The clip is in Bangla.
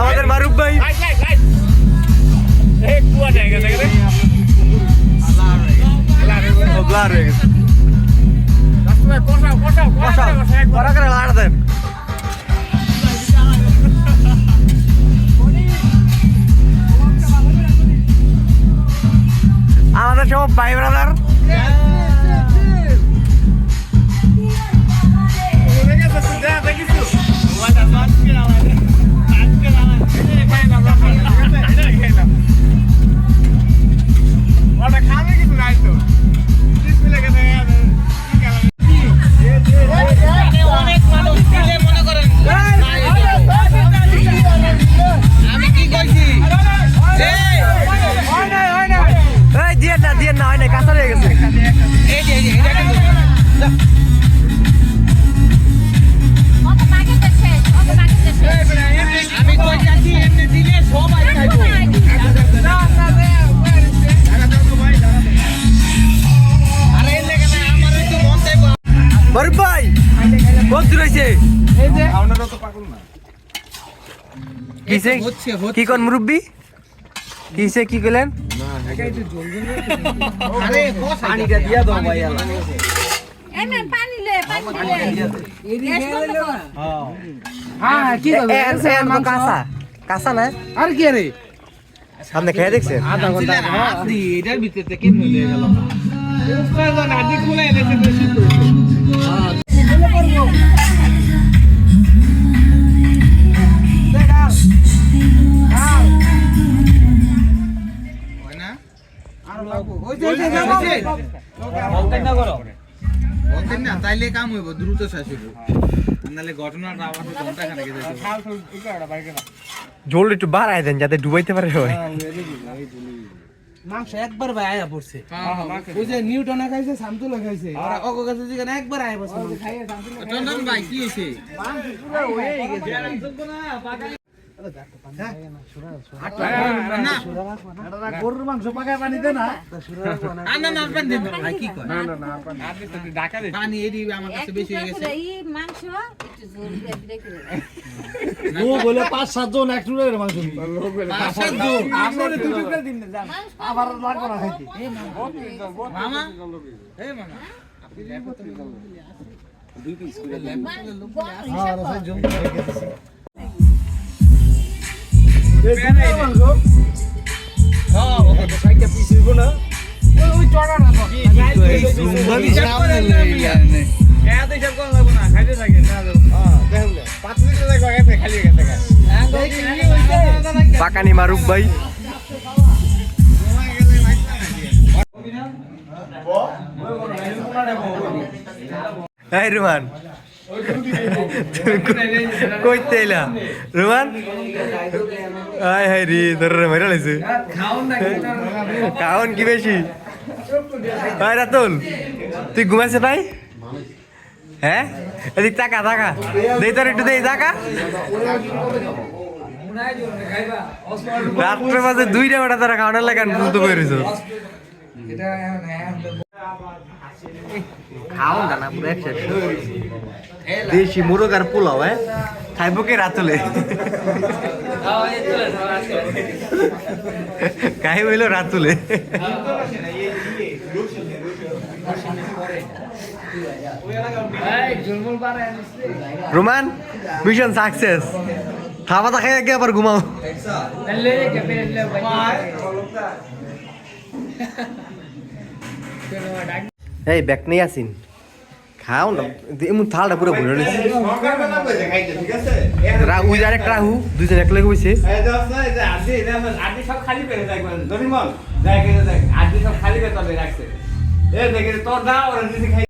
আমাদের মারুফ ভাই ব্লার হয়ে গেছে বড় করে লাড় দেন আমাদের সব ভাই ব্রাদার দিয়ে না হয় না কাঁচা হয়ে গেছে মারুফ ভাই কত দূর হয়েছে কি কোন মুরব্বী কিসে কি কইলেন পানিটা দিয়া দাও ভাই এমন পানি লে হ্যাঁ কি হবে কাঁচা কাঁচা না আর কি রে সামনে খেয়ে দেখছেন আধা ঘন্টা আদি এটার ভিতর থেকে মিলে গেল কয়জন আদি খুলে এনেছে বেশি হ্যাঁ তাইলে কাম হইব দ্রুত শেষ হইব নালে ঘটনাটা আবার ঘন্টা খানে গেছে জল একটু বাড়ায় দেন যাতে ডুবাইতে পারে সবাই মাংস একবার ভাই আয়া পড়ছে ওই যে নিউটন খাইছে শামতুলা খাইছে আর অগো কাছে যেখানে একবার আয়া পড়ছে চন্দন ভাই কি হইছে মাংস পুরো হয়ে গেছে গরুর মাংস পাকায় পানি দে না কি পানি এদি আমার কাছে বেশি হয়ে গেছে ও বলে 5-7 জন এক টুকরার মাংস 5-7 জন আপনারা দুই টুকরা দিন না জান আবার লাগবে না খাইতে মামা এই মামা আপনি লেপো তো দুই পিস করে লেপো হ্যাঁ রসে জম করে গেছে পাকানি মারুফ ভাই এই রুমান কইতে এলা রুমান আয় হাই রে ধরে মেরা লাইছে খাওন কি বেশি ভাই রাতুল তুই ঘুমাইছে তাই হ্যাঁ এদিক টাকা টাকা দেই তোর একটু দেই টাকা রাত্রে মাঝে 2টা বেটা তারা খাওয়ানোর লাগান বুঝতে পেরেছো খাওন না পুরো একসাথে দেশি মুরগ আর পোলাও খাইব কে রাতুলে খাই হইল রাতুলে রোমান মিশন সাকসেস খাওয়া দাওয়া খাই আগে আবার ঘুমাও এই ব্যাগ নেই আসিন খাও না এমন থালটা পুরো ভরে নিয়েছে ওই আর একটা রাহু দুজন এক লেগে বসে সব খালি করে